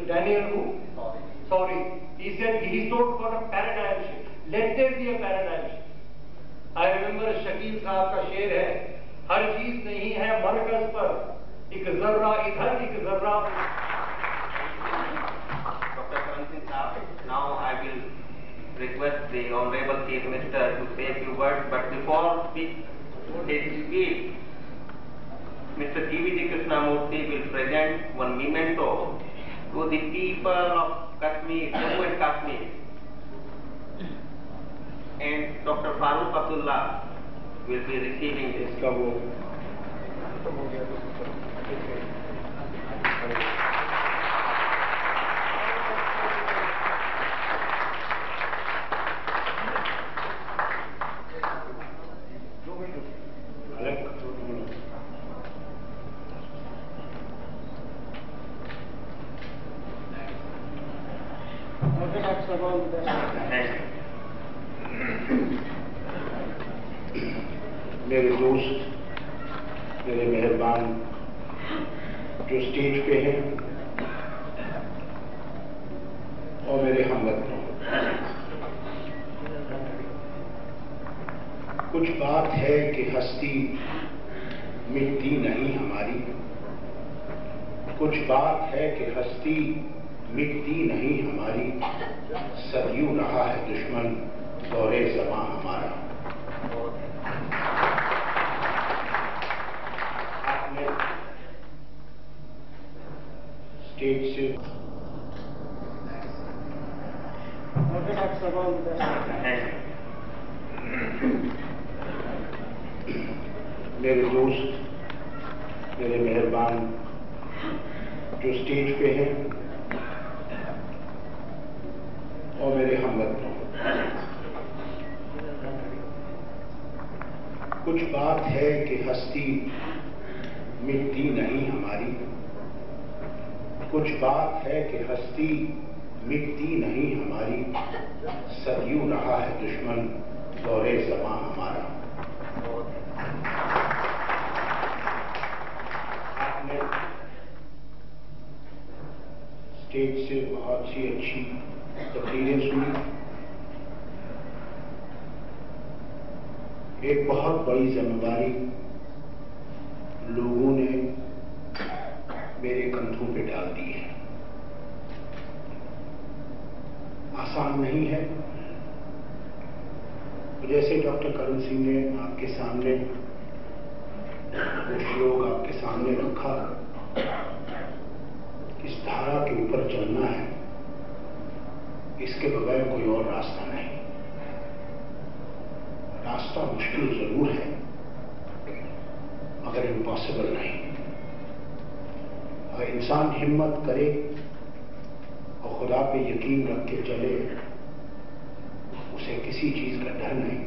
Daniel who? Sorry. He said he sought for a paradigm shift. Let there be a paradigm shift. I remember Shakil Saab ka sher hai, ہر چیز نہیں ہے مرکز پر، ایک ذرہ ادھر ایک ذرہ. Dr. Karan Singh Saab, now I will request the Honorable Chief Minister to say a few words, but before his speech, Mr. G.V.G. Krishnamurthy will present one memento to the people of Kashmir, Jammu and Kashmir. And Dr. Farooq Abdullah will be receiving this. میرے دوست، میرے مہربان جو stage پہ ہیں اور میرے ہموطنوں، کچھ بات ہے کہ ہستی مٹتی نہیں ہماری، کچھ بات ہے کہ ہستی مٹتی نہیں ہماری، صدیوں رہا ہے دشمن دورے زماں ہمارا. اسٹیج سے میرے دوست، میرے مہربان جو اسٹیج پہ ہیں اور میرے ہموطنوں، کچھ بات ہے کہ ہستی مٹتی نہیں ہماری، کچھ بات ہے کہ ہستی مٹتی نہیں ہماری، صدیوں رہا ہے دشمن دورے زماں ہمارا. آپ نے اسٹیج سے بہت سی اچھی تقریریں سنی. ایک بہت بڑی ذمہ داری لوگوں نے میرے کندھوں پہ ڈال دی ہے. آسان نہیں ہے. جیسے ڈاکٹر کرن سنگھ نے آپ کے سامنے کچھ لوگ آپ کے سامنے رکھا، اس دھارا کے اوپر چلنا ہے، اس کے بغیر کوئی اور راستہ نہیں. راستہ مشکل ضرور ہے مگر امپاسبل نہیں. اگر انسان ہمت کرے اور خدا پہ یقین رکھ کے چلے، اسے کسی چیز کا ڈر نہیں،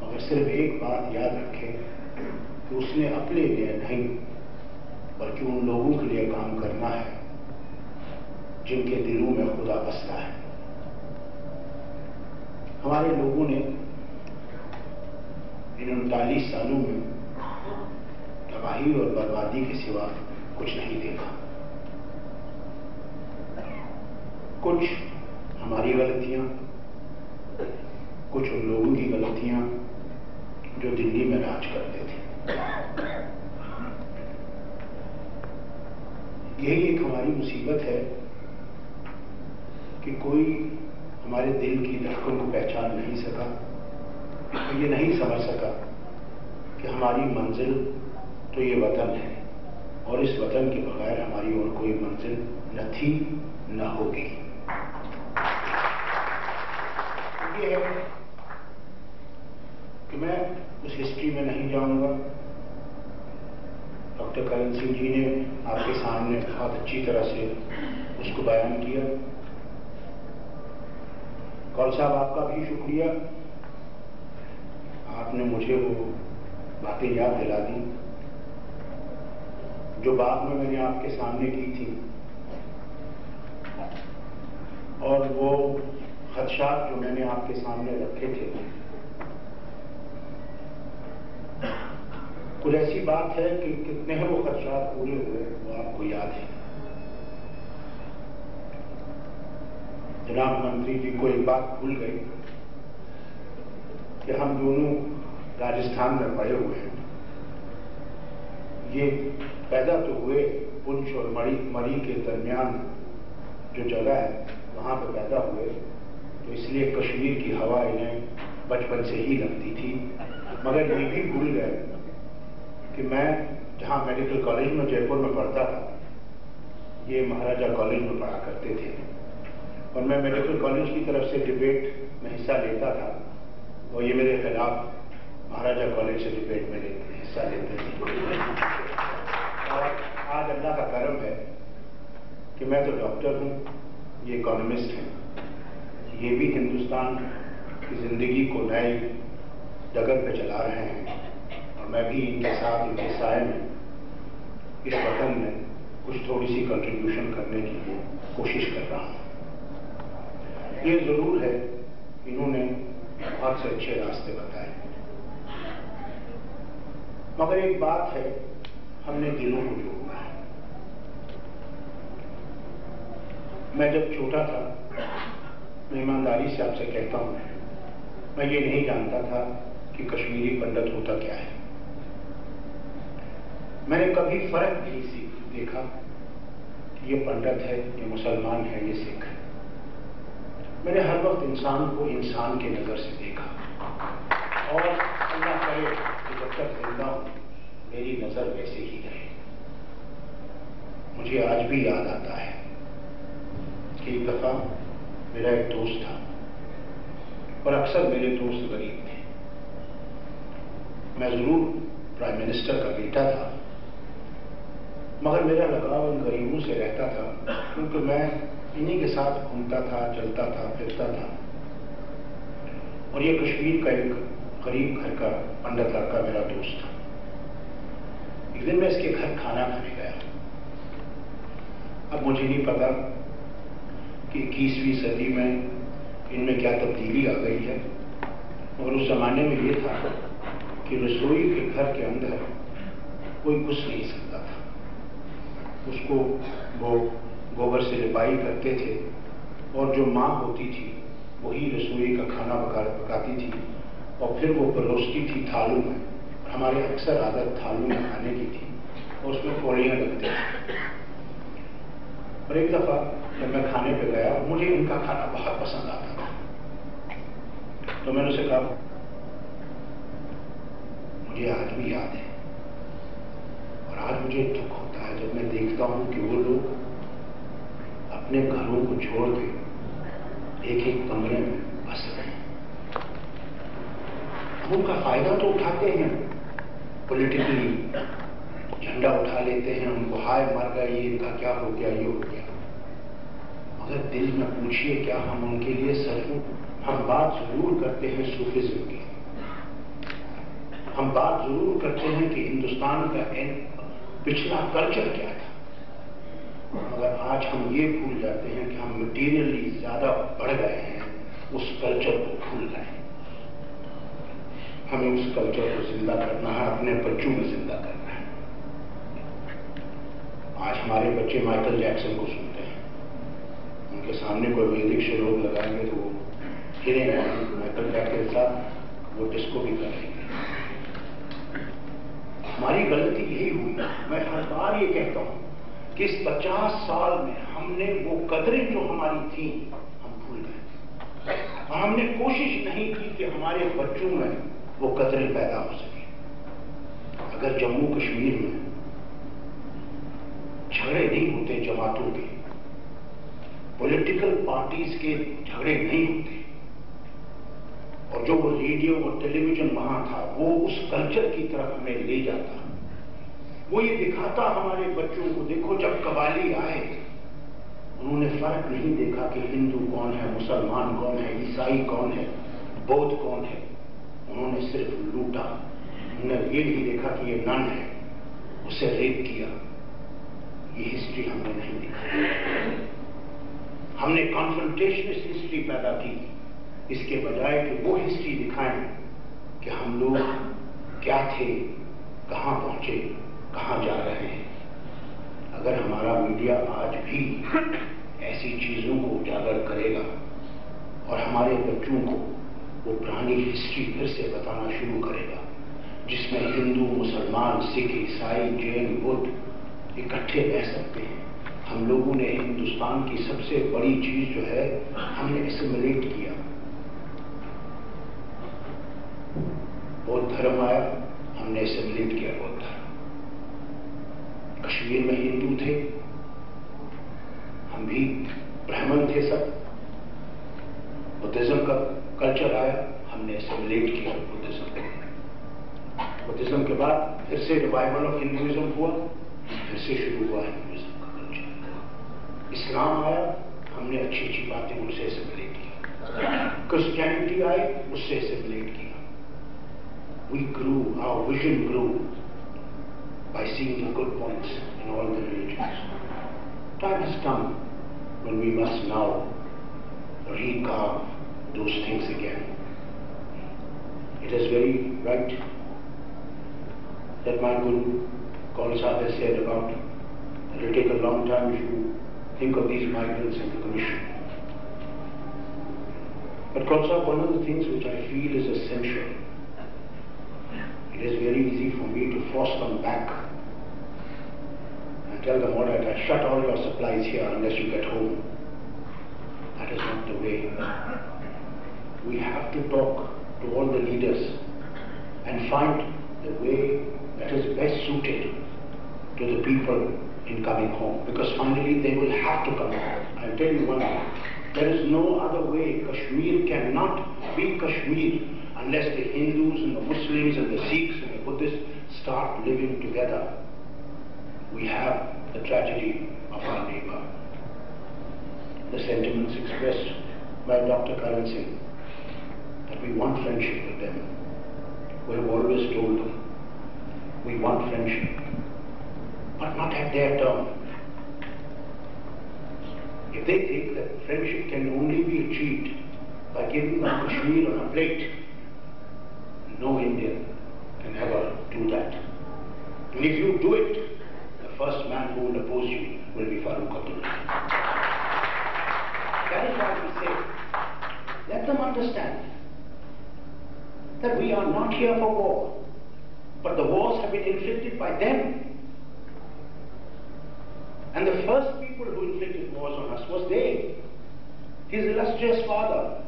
مگر صرف ایک بات یاد رکھے کہ اس نے اپنے لیے نہیں بلکہ ان لوگوں کے لیے کام کرنا ہے جن کے دلوں میں خدا بستا ہے. ہمارے لوگوں نے ان 39 سالوں میں تباہی اور بربادی کے سوا کچھ نہیں دیکھا. کچھ ہماری غلطیاں، کچھ ان لوگوں کی غلطیاں جو دلی میں راج کرتے تھے. یہی ایک ہماری مصیبت ہے کہ کوئی ہمارے دل کی دھڑکن کو پہچان نہیں سکا، یہ نہیں سمجھ سکا کہ ہماری منزل تو یہ وطن ہے اور اس وطن کے بغیر ہماری اور کوئی منزل نہ تھی نہ ہوگی. یہ ہے کہ میں اس ہسٹری میں نہیں جاؤں گا. ڈاکٹر کرن سنگھ جی نے آپ کے سامنے بہت اچھی طرح سے اس کو بیان کیا. کول صاحب آپ کا بھی شکریہ، آپ نے مجھے وہ باتیں یاد دلا دی جو بعد میں نے آپ کے سامنے کی تھی، اور وہ خدشات جو میں نے آپ کے سامنے رکھے تھے. کچھ ایسی بات ہے کہ کتنے ہیں وہ خدشات پورے ہوئے وہ آپ کو یاد ہے. जनाब मंत्री जी को एक बात भूल गई कि हम दोनों राजस्थान में पड़े हुए हैं। ये पैदा तो हुए पुंछ और मरी के दरमियान जो जगह है वहाँ पे पैदा हुए, तो इसलिए कश्मीर की हवा इन्हें बचपन से ही लगती थी। मगर ये भी भूल गए कि मैं जहाँ मेडिकल कॉलेज में जयपुर में पढ़ता था, ये महाराजा कॉलेज में पढ़ा करते थे, और मैं मेडिकल कॉलेज की तरफ से डिबेट में हिस्सा लेता था, और ये मेरे खिलाफ महाराजा कॉलेज से डिबेट में हिस्सा लेते थे। और आज अल्लाह का करम है कि मैं तो डॉक्टर हूँ, ये इकोनॉमिस्ट हैं, ये भी हिंदुस्तान की जिंदगी को नए डगर पे चला रहे हैं, और मैं भी इनके साथ इनके साए में इस वतन में कुछ थोड़ी सी कंट्रीब्यूशन करने की कोशिश कर रहा हूँ। ये जरूर है इन्होंने बहुत से अच्छे रास्ते बताए, मगर एक बात है, हमने दिलों को जोड़ना है। मैं जब छोटा था, मैं ईमानदारी से आपसे कहता हूं, मैं ये नहीं जानता था कि कश्मीरी पंडित होता क्या है। मैंने कभी फर्क नहीं देखा कि ये पंडित है, ये मुसलमान है, ये सिख है। मैंने हर वक्त इंसान को इंसान की नजर से देखा, और अल्लाह करे कि जब तक जिंदा हूं मेरी नजर वैसे ही रहे। मुझे आज भी याद आता है कि एक दफा मेरा एक दोस्त था, और अक्सर मेरे दोस्त गरीब थे। मैं जरूर प्राइम मिनिस्टर का बेटा था, मगर मेरा लगाव इन गरीबों से रहता था, क्योंकि मैं इन्हीं के साथ घूमता था, चलता था, फिरता था। और ये कश्मीर का एक गरीब घर का पंडित लड़का मेरा दोस्त था। एक दिन मैं इसके घर खाना खाने गया। अब मुझे नहीं पता कि 21वीं सदी में इनमें क्या तब्दीली आ गई है, और उस जमाने में ये था कि रसोई के घर के अंदर कोई घुस नहीं सकता था। उसको वो गोबर से लिपाई करते थे, और जो माँ होती थी वही रसोई का खाना पकाती थी, और फिर वो परोसती थी थालों में। हमारे अक्सर आदत थालों में खाने की थी, और उसमें कौड़ियाँ रखते थे। और एक दफा जब मैं खाने पे गया, मुझे इनका खाना बहुत पसंद आता था, तो मैंने उसे कहा, मुझे आज भी याद है, और आज मुझे दुख होता है जब मैं देखता हूं कि वो लोग अपने घरों को छोड़ के एक एक कमरे में बस रहे हैं। उनका फायदा तो उठाते हैं, पॉलिटिकली झंडा उठा लेते हैं, उनको हाय मर गया, ये इनका क्या हो गया, ये हो गया। मगर दिल में पूछिए, क्या हम उनके लिए सचमुच हम बात जरूर करते हैं सूफिज्म की, हम बात जरूर करते हैं कि हिंदुस्तान का पिछला कल्चर क्या था, मगर आज हम ये भूल जाते हैं कि हम मटीरियली ज्यादा बढ़ गए हैं, उस कल्चर को भूल गए। हमें उस कल्चर को जिंदा करना है, अपने बच्चों में जिंदा करना है। आज हमारे बच्चे माइकल जैक्सन को सुनते हैं, उनके सामने कोई वैदिक श्लोक लगाएंगे तो वो हिलेंगे, माइकल जैक्सन के साथ वो डिस्को भी करेंगे। हमारी गलती यही हुई। मैं हर बार ये कहता हूं कि इस 50 साल में हमने वो कदरें जो हमारी थी हम भूल गए, और हमने कोशिश नहीं की कि हमारे बच्चों में वो कदरें पैदा हो सके। अगर जम्मू कश्मीर में झगड़े नहीं होते, जमातों के, पॉलिटिकल पार्टीज के झगड़े नहीं होते, और जो वो रेडियो और टेलीविजन वहां था वो उस कल्चर की तरफ हमें ले जाता, वो ये दिखाता हमारे बच्चों को, देखो जब कबाली आए उन्होंने फर्क नहीं देखा कि हिंदू कौन है, मुसलमान कौन है, ईसाई कौन है, बौद्ध कौन है, उन्होंने सिर्फ लूटा। उन्होंने ये नहीं देखा कि ये नन है, उसे रेप किया। ये हिस्ट्री हमने नहीं दिखाई। हमने कॉन्फ्रंटेशनिस्ट हिस्ट्री पैदा की, इसके बजाय कि वो हिस्ट्री दिखाएं कि हम लोग क्या थे, कहां पहुंचे, कहां जा रहे हैं। अगर हमारा मीडिया आज भी ऐसी ایسی چیزوں کو اجاگر کرے گا اور ہمارے بچوں کو وہ پرانی ہسٹری پھر سے بتانا شروع کرے گا جس میں ہندو، مسلمان، سکھ، عیسائی، جین، بدھ اکٹھے رہ سکتے ہیں. ہم لوگوں نے ہندوستان کی سب سے بڑی چیز جو ہے ہم نے اسیمیلیٹ کیا. بودھ دھرم آیا، ہم نے اسیمیلیٹ کیا بودھ دھرم. کشمیر میں ہندو تھے، ہم بھی برہمن تھے سب. بدھزم کا کلچر آیا، ہم نے اسیمیلیٹ کیا بدھزم کو. بدھزم کے بعد پھر سے ریوائول آف ہندوازم ہوا، پھر سے شروع ہوا ہندوازم کا کلچر. اسلام آیا، ہم نے اچھی اچھی باتیں ان سے اسیمیلیٹ کی. کرسچینٹی آئی، اس سے اسیمیلیٹ کیا. We grew, our vision grew by seeing the good points in all the religions. Time has come when we must now recarve those things again. It is very right that my Guru Kaul Sahib has said about that it will take a long time to think of these migrants in the commission. But Kaul Sahib, one of the things which I feel is essential, it is very easy for me to force them back and tell them, all right, I shut all your supplies here unless you get home. That is not the way. We have to talk to all the leaders and find the way that is best suited to the people in coming home, because finally they will have to come home. I'll tell you one thing, there is no other way. Kashmir cannot be Kashmir unless the Hindus and the Muslims and the Sikhs and the Buddhists start living together. We have the tragedy of our neighbor. The sentiments expressed by Dr. Karan Singh, that we want friendship with them. We have always told them, we want friendship, but not at their term. If they think that friendship can only be achieved by giving them Kashmir on a plate, no Indian can ever do that. And if you do it, the first man who will oppose you will be Farooq Abdullah. That is why we say, let them understand that we are not here for war, but the wars have been inflicted by them. And the first people who inflicted wars on us was they. His illustrious father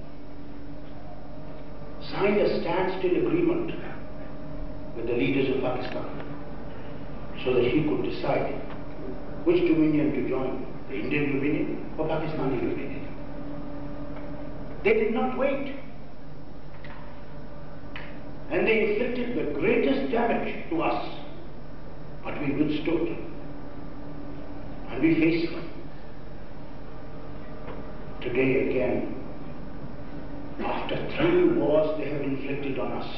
signed a standstill agreement with the leaders of Pakistan so that he could decide which dominion to join, the Indian dominion or Pakistani dominion. They did not wait. And they inflicted the greatest damage to us, but we withstood and we faced them. Today again, after 3 wars they have inflicted on us,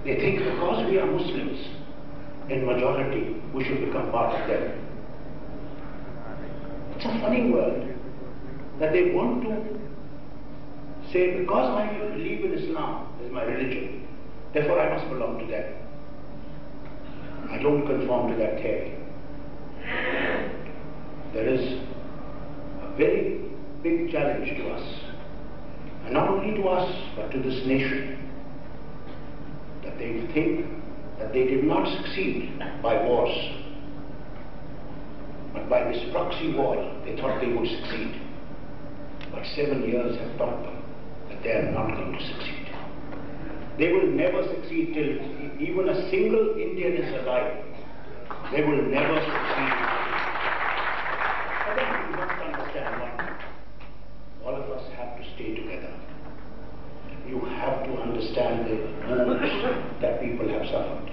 they think because we are Muslims in majority, we should become part of them. It's a funny world that they want to say, because I believe in Islam as my religion, therefore I must belong to them. I don't conform to that theory. There is a very big challenge to us, and not only to us, but to this nation, that they think that they did not succeed by wars, but by this proxy war they thought they would succeed. But 7 years have taught them that they are not going to succeed. They will never succeed till even a single Indian is alive. They will never succeed. But then we must understand one thing. All of us have to stay together. You have to understand the wounds that people have suffered.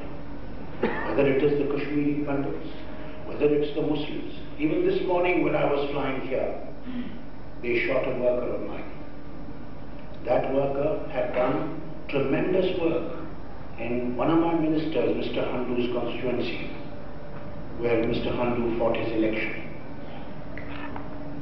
Whether it is the Kashmiri Pandits, whether it's the Muslims. Even this morning when I was flying here, they shot a worker of mine. That worker had done tremendous work in one of my ministers, Mr. Handu's constituency, where Mr. Handu fought his election.